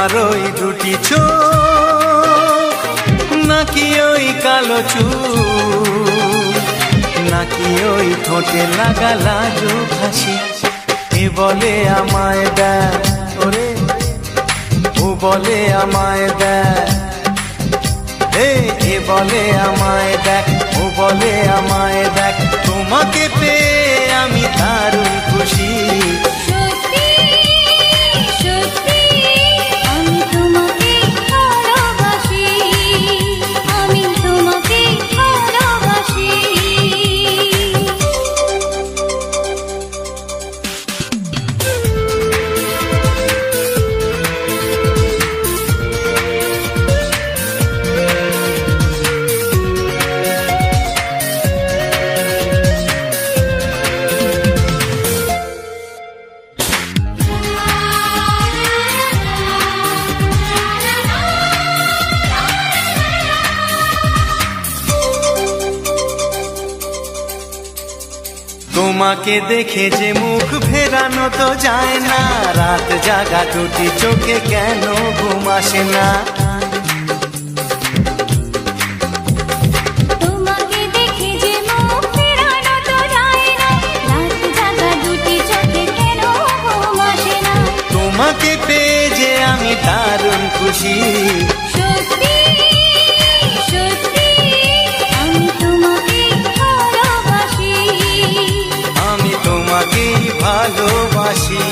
তোমার ওই দুটি চোখ, নাকি ওই কালো চুল, নাকি ওই ঠোঁটে লাগা লাজুক হাসি। এ বলে আমায় দেয় ওরে, ও বলে আমায় দেয়, এ বলে আমায় দেখ, ও বলে আমায় দেখ, তোমাকে পেয়ে আমি দারুণ খুশি। সত্যি সত্যি আমি তোমাকে ভালোবাসি, আমি তোমাকে ভালোবাসি। তোমাকে দেখে যে মুখ ফেরানো তো যায় না, রাত জাগা দুটি চোখে কেন ঘুম আসে না। তোমাকে দেখে যে মুখ ফেরানো তো যায় না, রাত জাগা দুটি চোখে কেন ঘুম আসে না। তোমাকে পেয়ে যে আমি দারুণ খুশি। সত্যি সত্যি আমি তোমাকে ভালোবাসি, আমি তোমাকেই ভালোবাসি।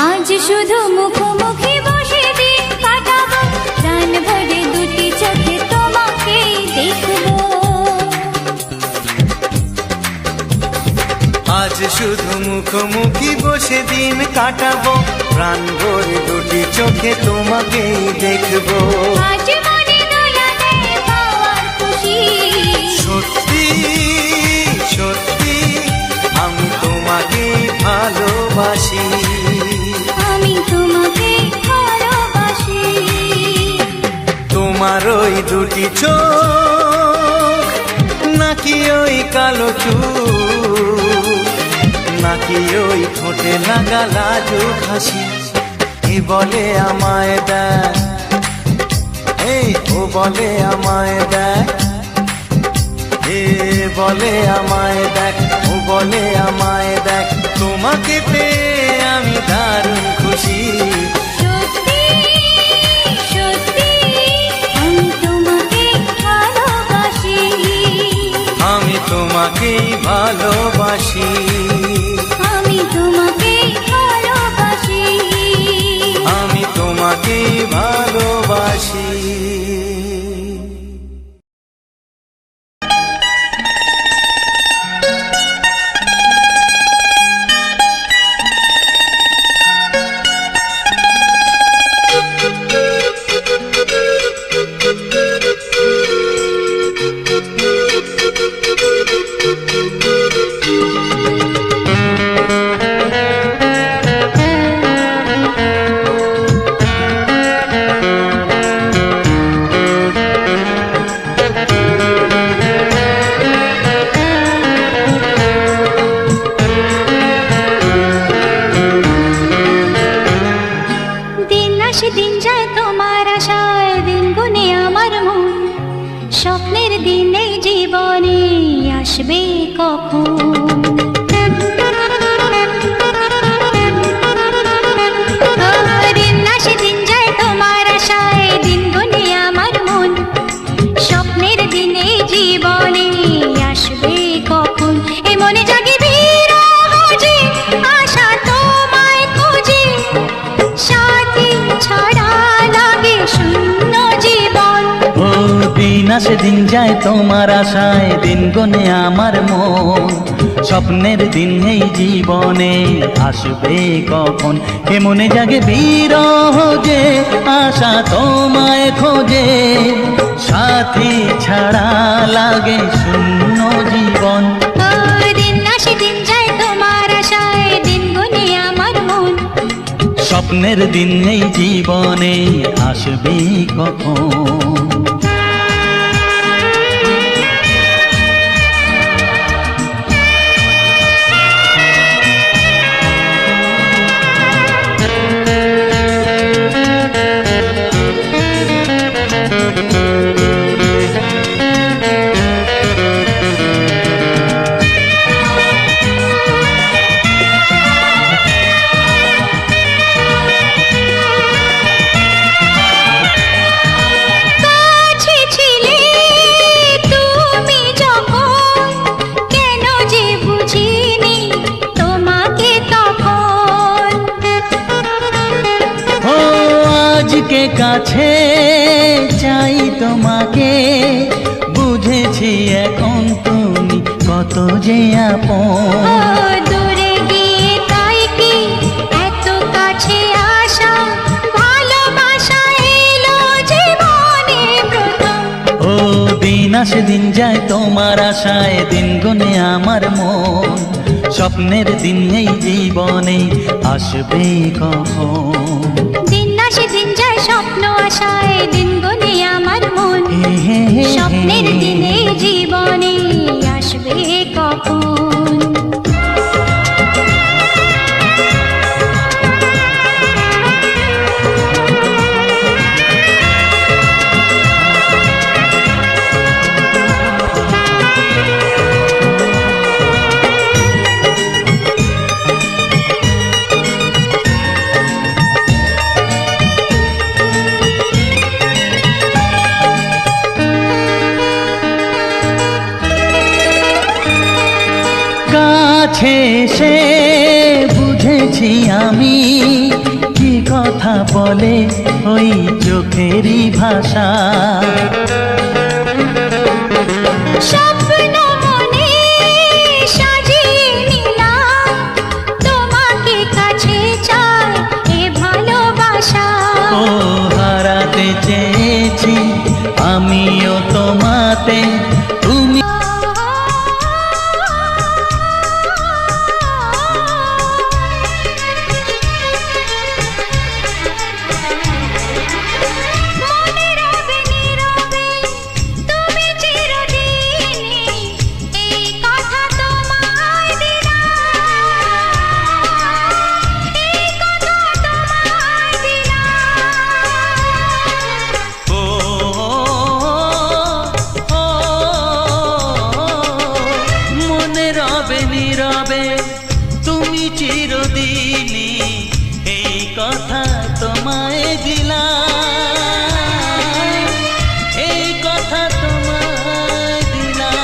আজ শুধু মুখোমুখি বসে দিন কাটাবো, প্রাণ ভরে দুটি চোখে তোমাকেই দেখবো। আজ শুধু মুখোমুখি বসে দিন কাটাবো, প্রাণ ভরে দুটি চোখে তোমাকেই দেখবো। আজ মনে দোলা দেয় পাওয়ার খুশি। সত্যি সত্যি আমি তোমাকেই ভালোবাসি। আমি তোমাকে ভালোবাসি। তোমার ওই দুটি চোখ, নাকি ওই কালো চুল, নাকি ওই ঠোঁটে লাগা লাজুক হাসি। এ বলে আমায় দেয়, ও বলে আমায় দেয়, এ বলে আমায় দেখ, ও বলে আমায় দেখ, তোমাকে পেয়ে আমি দারুণ খুশি। সত্যি সত্যি আমি তোমাকে ভালোবাসি, আমি তোমাকেই ভালোবাসি। আমি তোমাকে ভালোবাসি, আমি তোমাকেই ভালোবাসি। দিন যায় তোমার আশায়, দিন গুনে আমার মন, স্বপ্নের দিন এই জীবনে আসবে কখন। দিন আসে দিন যায় তোমার আশায়, দিন গুনে আমার মন, স্বপ্নের দিন এই জীবনে আসবে কখন। এ মনে জাগে বিরহ যে আশা তোমায় খুঁজে, সাথী ছাড়া লাগে শূন্য জীবন। ও দিন আসে দিন যায় তোমার আশায়, দিন গনে আমার মন, স্বপ্নের দিন এই জীবনে আসবে কখন, কে মনে জাগে বিরহ যে আশা তোমায় খোঁজে, সাথী ছাড়া লাগে শূন্য জীবন। ও দিন আসে দিন যায় তোমার আশায়, দিন গুনে আমার মন। স্বপ্নের দিন এই জীবনে আসবে কখন। আজকে কাছে চাই তোমাকে, বুঝেছি এখন তুমি কত যে আপন। দূরে গিয়ে তাই কি এত কাছে আসা, ভালোবাসা এলো জীবনে প্রথম। ও দিন আসে দিন যায় তোমার আশায়, দিন গুনে আমার মন। স্বপ্নের দিন এই জীবনে আসবে কখন। দিন আসে দিন যায় স্বপ্ন আশায়, দিন গুনে আমার মন। স্বপ্নের দিনে জীবনে আসবে কখন। কাছে এসে বুঝেছি আমি, কি কথা বলে ওই চোখেরই ভাষা। স্বপ্ন মনে সাজিয়ে নিলাম, তোমাকে কাছে চাই এ ভালোবাসা। ও হারাতে চেয়েছি আমিও তোমাতে, তুমি নীরবে তুমি চিরদিনই, এই কথা তোমায় দিলাম, এই কথা তোমায় দিলাম।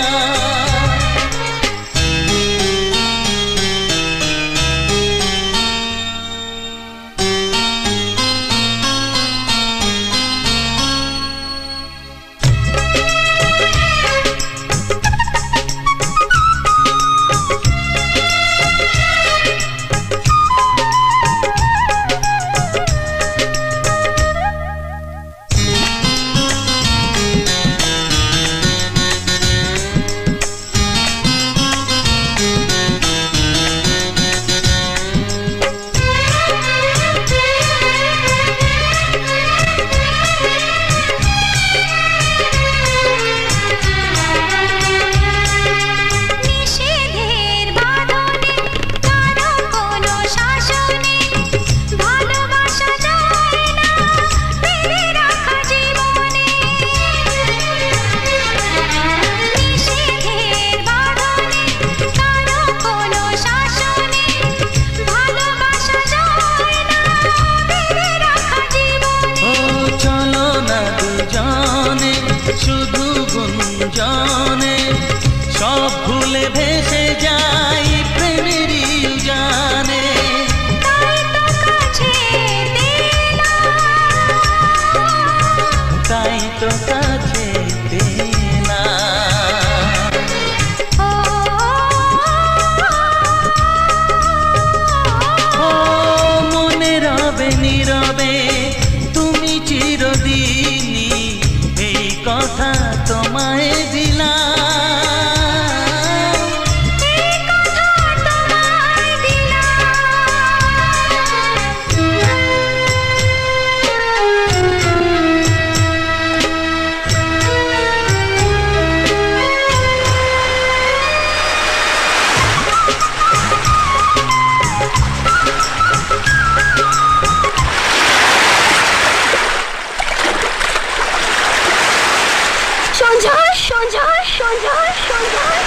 শুধু গুঞ্জনে সব ভুলে ভেসে যাই প্রেমেরই জানে। তাই তো কাছে দিলাম। কথা তোমায় দিলাম, এই কথা তোমায় সঞ্জয় সঞ্জয় সঞ্জয় সঞ্জয়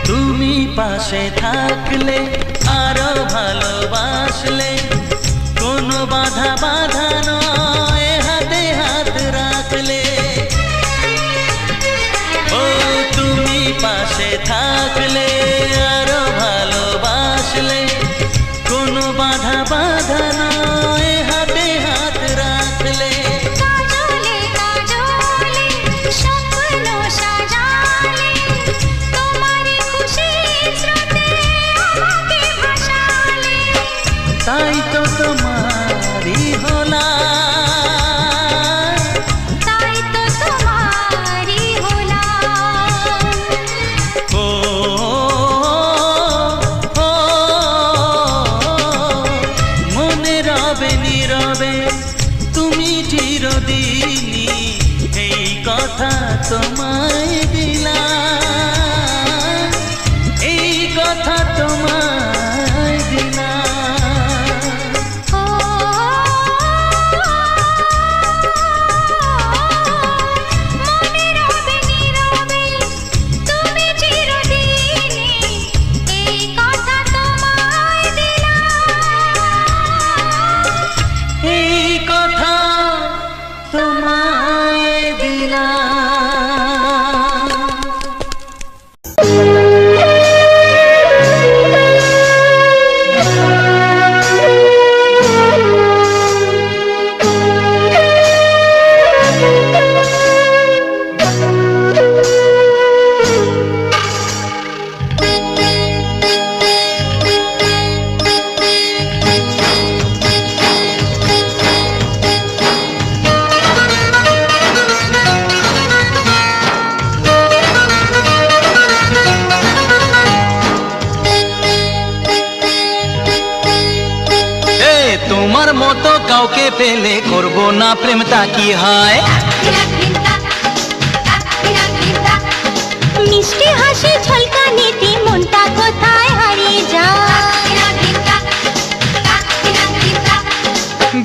তুমি পাশে থাকলে আরো ভালোবাসলে, কোনো বাধা বাধা নয় হাতে হাত রাখলে। ও তুমি পাশে থাকলে আরো ভালোবাসলে, কোনো বাধা বাধা নয় হাতে হাত রাখলে। কাজলে কাজলে স্বপ্ন সাজালে, তোমারই খুশির স্রোতে আমাকে ভাসালে। তাই তো তোমারই হলাম, তাই তো তোমারই হলাম। ও ও, মনে রবে নীরবে তুমি চিরদিনই, এই কথা তোমায় দিলাম, এই কথা তোমায় দিলাম। ও মনে রবে নীরবে তুমি চিরদিনই, এই কথা তোমায় দিলাম। এই কথা তোমায় দিলাম। তোমার মতো কাউকে পেলে করব না প্রেম, তা কি হয়? মিষ্টি হাসি ঝলকানিতে মনটা কোথায় হারিয়ে যায়।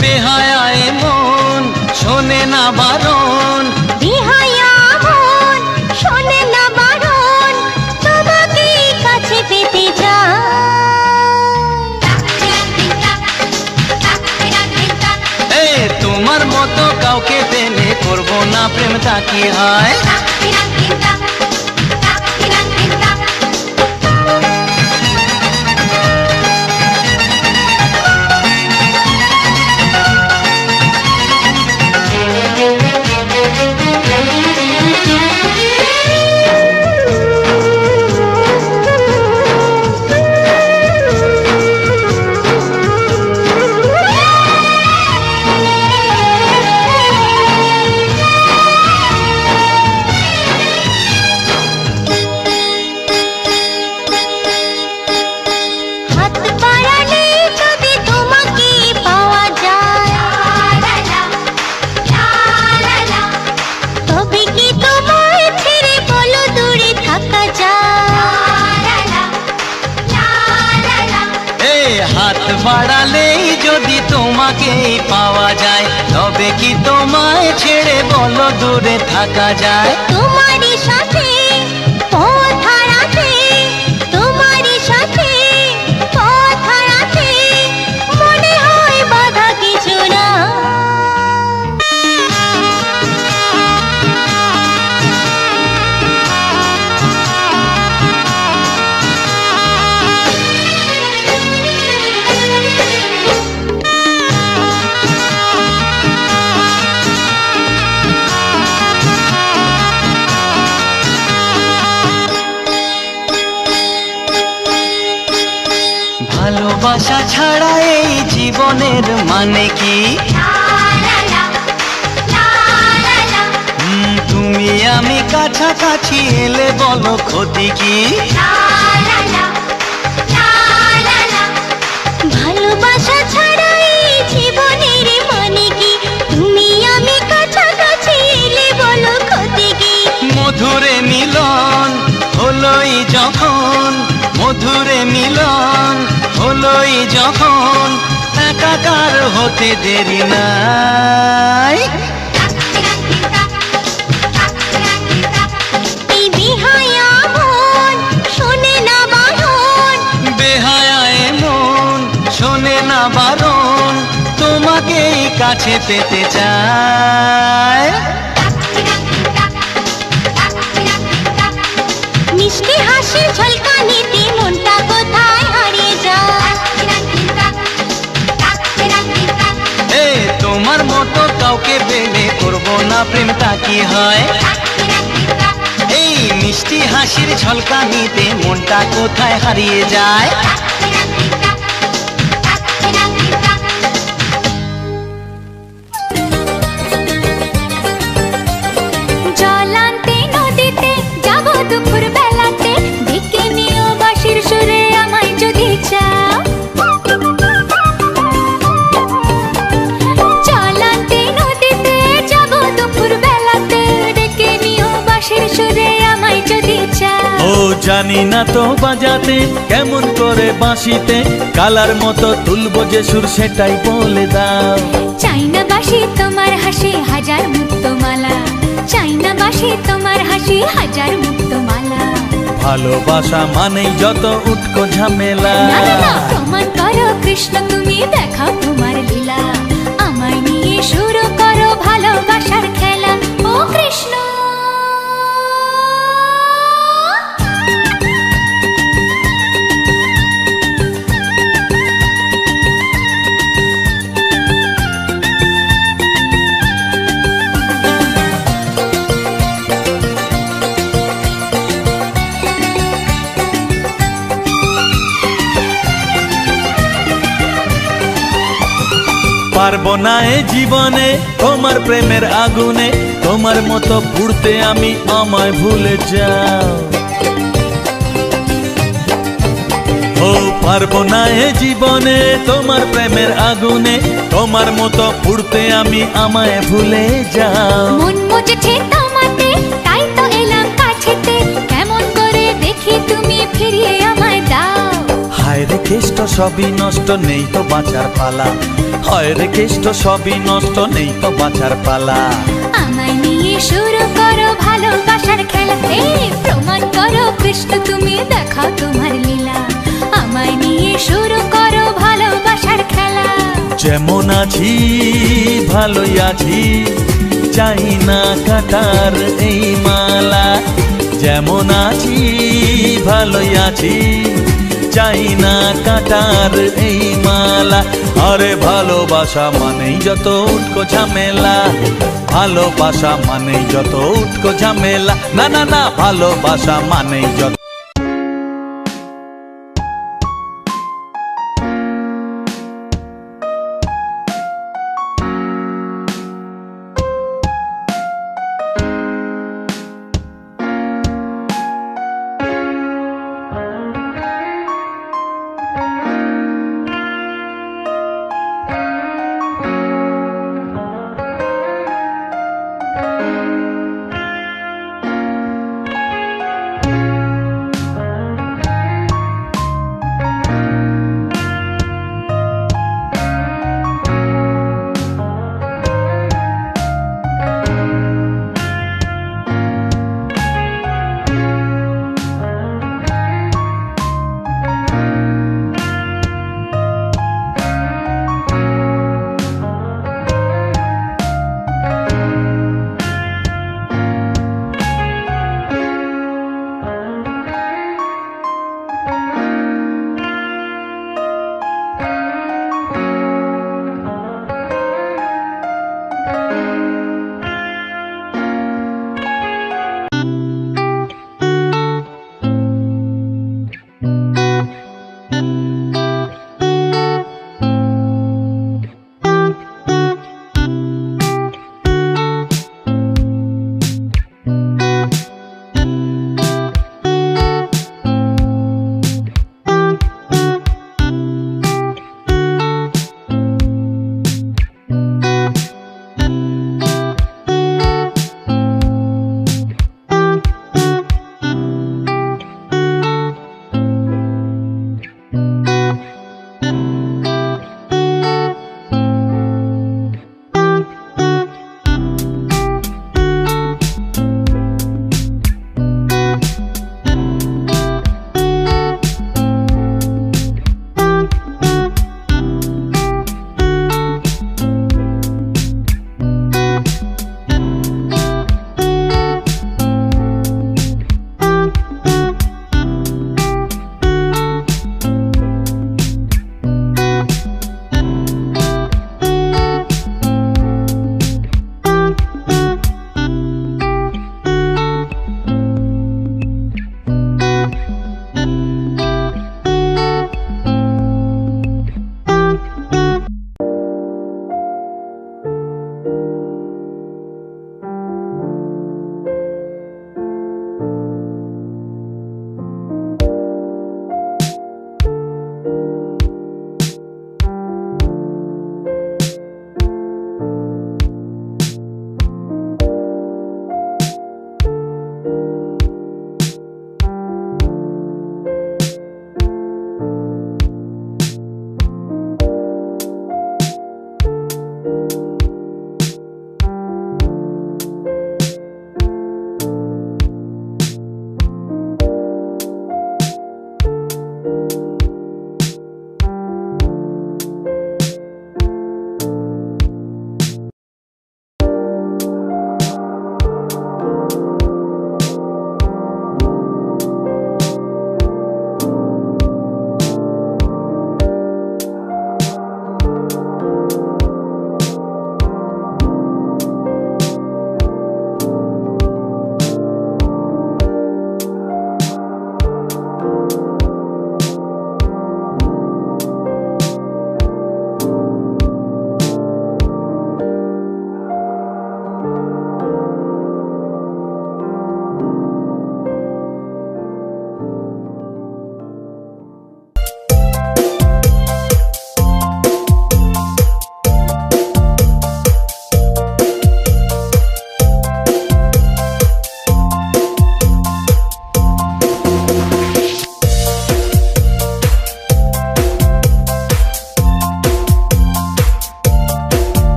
বেহায়ায় মন শোনে না বারণ, বিহায়া মন শোনে না বারণ, তোমাকে কাছে পেতে যায়। তোমার মতো কাউকে পেলে করব না প্রেম, তা কি হয়? হাত বাড়ালেই যদি তোমাকে পাওয়া যায়, তবে কি তোমায় ছেড়ে বলো দূরে থাকা যায়? তোমারই সাথে পথ হারাতে, তোমারই সাথে পথ হারাতে মনে হয় বাধা কিছু না। ভালোবাসা ছাড়া এই জীবনের মানে কি? তুমি আমি কাছাকাছি এলে বলো ক্ষতি কি? ভালোবাসা ছাড়া এই জীবনের মানে কি? তুমি আমি কাছাকাছি এলে বলো ক্ষতি কি? মধুরে মিলন হলোই যখন, মধুরে মিলন হলোই যখন, একাকার হতে দেরি নাই। এই বেহায়া মন শোনে না বারণ, বেহায়া মন শোনে না বারণ, তোমাকেই কাছে পেতে চায়। মিষ্টি হাসি ঝলকানিতে মনটা কোথায় হারিয়ে যায়। তোমার মতো কাউকে পেলে করবো না প্রেমটা কি হয়? এই মিষ্টি হাসির ঝলকানিতে মনটা কোথায় হারিয়ে যায়। জল আনতে নদীতে যাব দুপুর বেলাতে, ডেকে নিও বাঁশির সুরে আমায় যদি চাও। জল আনতে নদীতে যাব দুপুর বেলাতে, ডেকে নিও বাঁশির সুরে আমায় যদি চাও। ও জানি না তো বাজাতে কেমন করে বাঁশিতে, কালার মতো তুলবো যে সুর সেটাই বলে দাও। চাই না বাঁশি তোমার হাসি হাজার মুক্তমালা, চাই না বাঁশি তোমার হাসি হাজার মুক্তমালা। ভালোবাসা মানেই যত উটকো ঝামেলা। না না না, প্রমাণ করো কৃষ্ণ তুমি দেখাও তোমার লীলা, আমায় নিয়ে শুরু করো ভালোবাসার খেলা। ও কৃষ্ণ পারবো না এ জীবনে তোমার প্রেমের আগুনে, তোমার মতো পুড়তে আমি, আমায় ভুলে যাও। ও পারবো না এ জীবনে তোমার প্রেমের আগুনে, তোমার মতো পুড়তে আমি, আমায় ভুলে যাও। মন মজেছে তোমাতে তাই তো এলাম কাছেতে, কেমন করে দেখি তুমি ফিরিয়ে আমায় দাও। হায় রে কেষ্ট সবই নষ্ট, নেই তো বাঁচার পালা। হায় রে কেষ্ট সবই নষ্ট, নেই তো বাঁচার পালা। আমায় নিয়ে শুরু করো ভালোবাসার খেলা। প্রমাণ করো কৃষ্ণ তুমি দেখাও তোমার লীলা, আমায় নিয়ে শুরু করো ভালোবাসার খেলা। যেমন আছি ভালোই আছি, চাই না কাটার এই মালা। যেমন আছি ভালোই আছি, চাই না কাটার এই মালা। আরে ভালোবাসা মানেই যত উটকো ঝামেলা, ভালোবাসা মানেই যত উটকো ঝামেলা। না না না, ভালোবাসা মানেই যত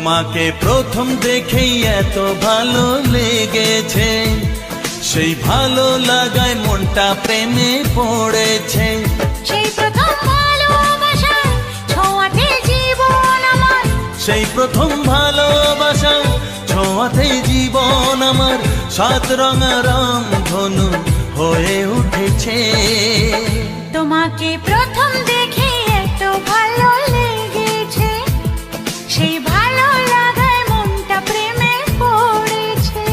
তোমাকে প্রথম দেখেই এত ভালো লেগেছে, সেই ভালো লাগায় মনটা প্রেমে পড়েছে। সেই প্রথম ভালোবাসায় ছোঁয়াতে জীবন আমার, সেই প্রথম ভালোবাসা ছোঁয়াতে জীবন আমার, সাত রঙা রাম ধনু হয়ে উঠেছে। তোমাকে প্রথম দেখে এত ভালো লেগেছে, সেই ভালো লাগায় মনটা প্রেমে পড়েছে।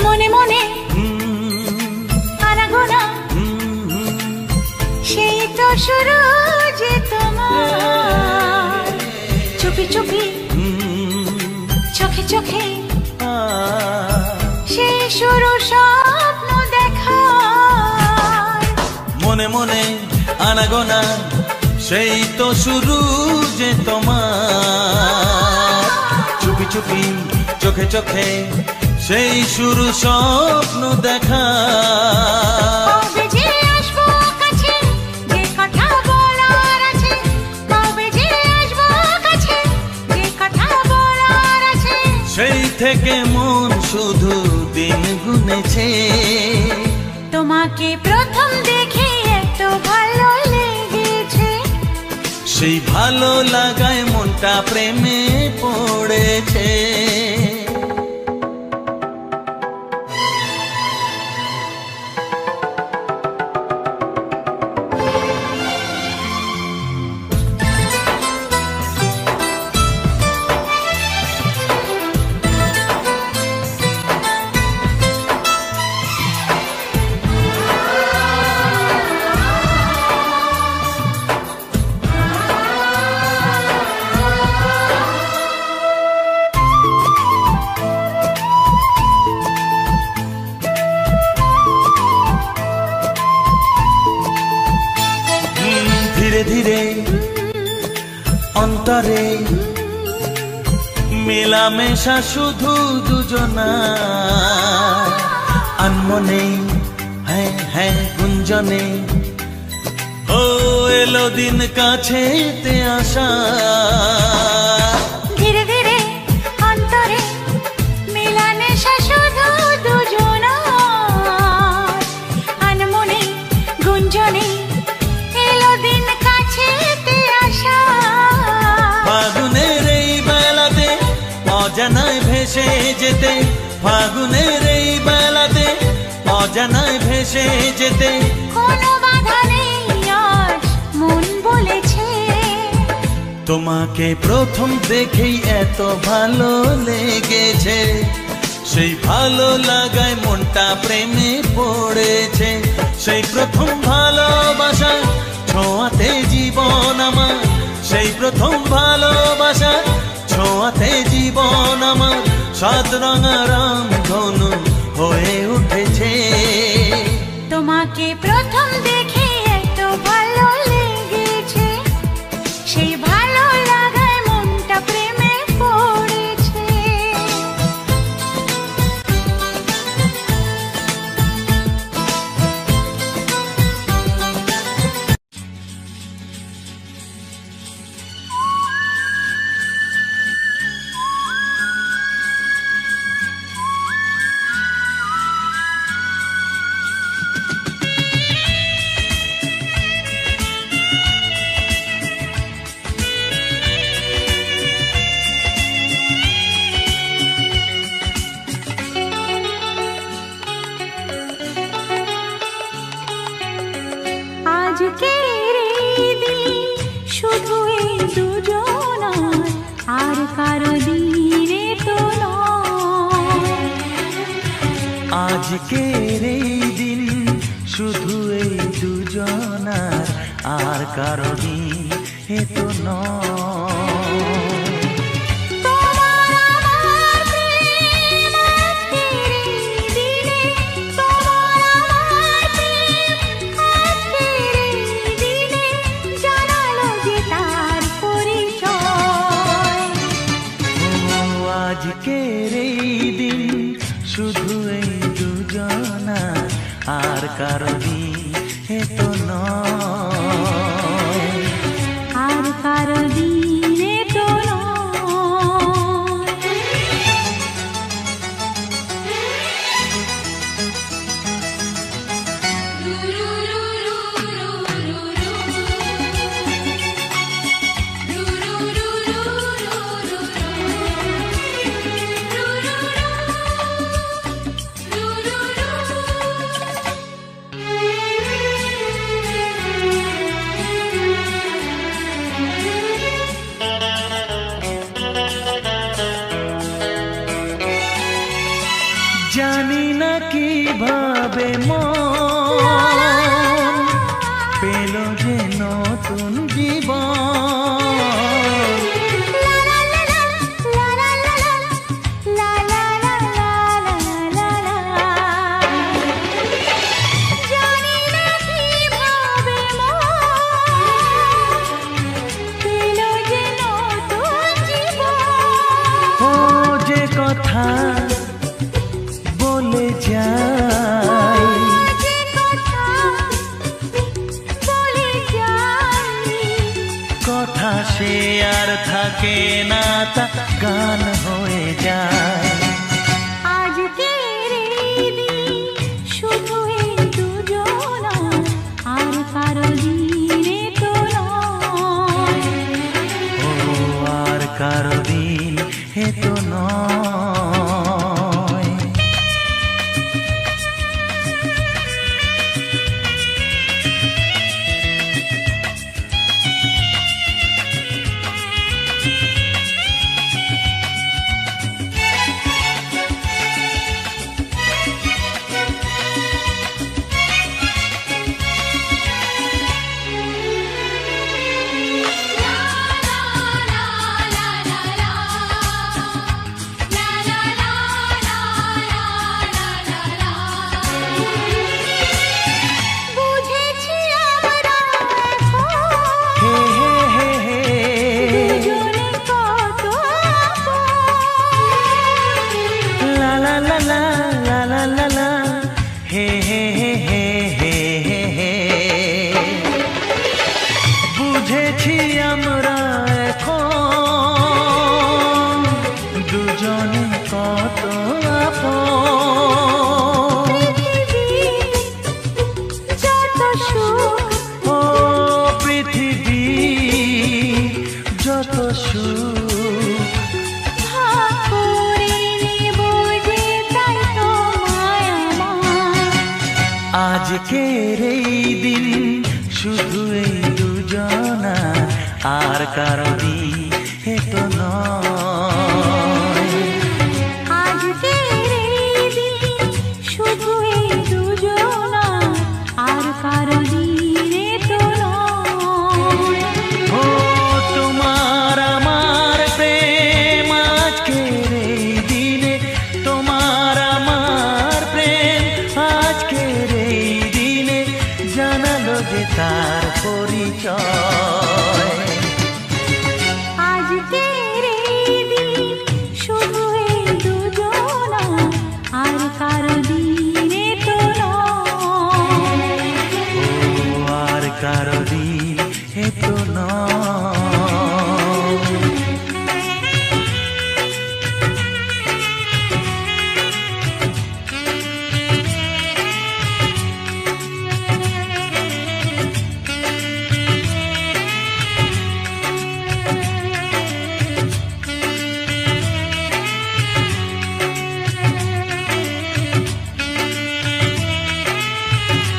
মনে মনে আনাগোনা, সেই তো শুরু যে তোমার, চুপি চুপি চোখে চোখে, সেই শুরু স্বপ্ন দেখা। মনে মনে আনাগোনা, সেই তো শুরু যে তোমার, চুপি চুপি চোখে চোখে, সেই শুরু স্বপ্ন দেখা। কবে যে আসবো কাছে, যে কথা বলার আছে, কবে যে আসবো কাছে, যে কথা বলার আছে। সেই থেকে মন শুধু দিন গুনেছে। তোমাকে প্রথম দেখে এত ভালো লেগেছে, সেই ভালো লাগায় মনটা প্রেমে পড়েছে। ধীরে ধীরে অন্তরে মেলামেশা শুধু দুজনা, আনমনে হ্যাঁ হ্যাঁ গুঞ্জনে, ও এলো দিন কাছেতে আসা। ধীরে ধীরে অন্তরে মেলামেশা শুধু দুজনার, আনমনে গুঞ্জনে, এলো দিন কাছেতে আসা। ফাগুনের এই বেলাতে অজানায় ভেসে যেতে, ফাগুনের এই বেলাতে অজানায় ভেসে যেতে, কোনো বাধা নেই আজ মন বলেছে। তোমাকে প্রথম দেখেই এত ভালো লেগেছে, সেই ভালো লাগায় মনটা প্রেমে পড়েছে। সেই প্রথম ভালোবাসা ছোঁয়াতে জীবন আমার, সেই প্রথম ভালোবাসা ছোঁয়াতে জীবন আমার, সাত রঙা রাম ধনু হয়ে উঠেছে। তোমাকে প্রথম দেখে এত ভালো লেগেছে, সেই ভালো লাগায় মনটা প্রেমে পড়েছে। আজকের এই দিন শুধু এই দুজনার, আর কারো দিনে তো নয়। আজকের এই দিন শুধু এই দুজনার, আর কারো দিন এ তো নয়। আজকের এই দিন শুধু এই দুজনার, আর কারো দিন এ তো নয়, আর কারো দিন এ তো জানি না কিভাবে মন পেল যে নতুন জীবন। ও যে কথা বলে যাই, কথা সে আর থাকে না, তা গান হয়ে যায়। আজকের এই দিন শুধু এই দুজনার, আর কারো দিন এ তো নয়, ও আর কারো দিন এ তো নয়। বুঝেছি আমরা এখন দুজনে কত আপন। ও পৃথিবী যত সুখ, আজকের এই দিন শুধু এই দুজনা, আর কারো দিন এ তো নয়। আজকের এই দিন শুধু এই দুজনার, আর কারো দিন এ তো নয়। ও তোমার আমার প্রেম আজকের এই দিনে, তোমার আমার প্রেম আজকের এই দিনে জানালো যে তার পরিচয়। আজকের এই দিন শুধু এই দুজনার, আর কারো দিন এ তো নয়, ও আর কারো দিন এ তো নয়।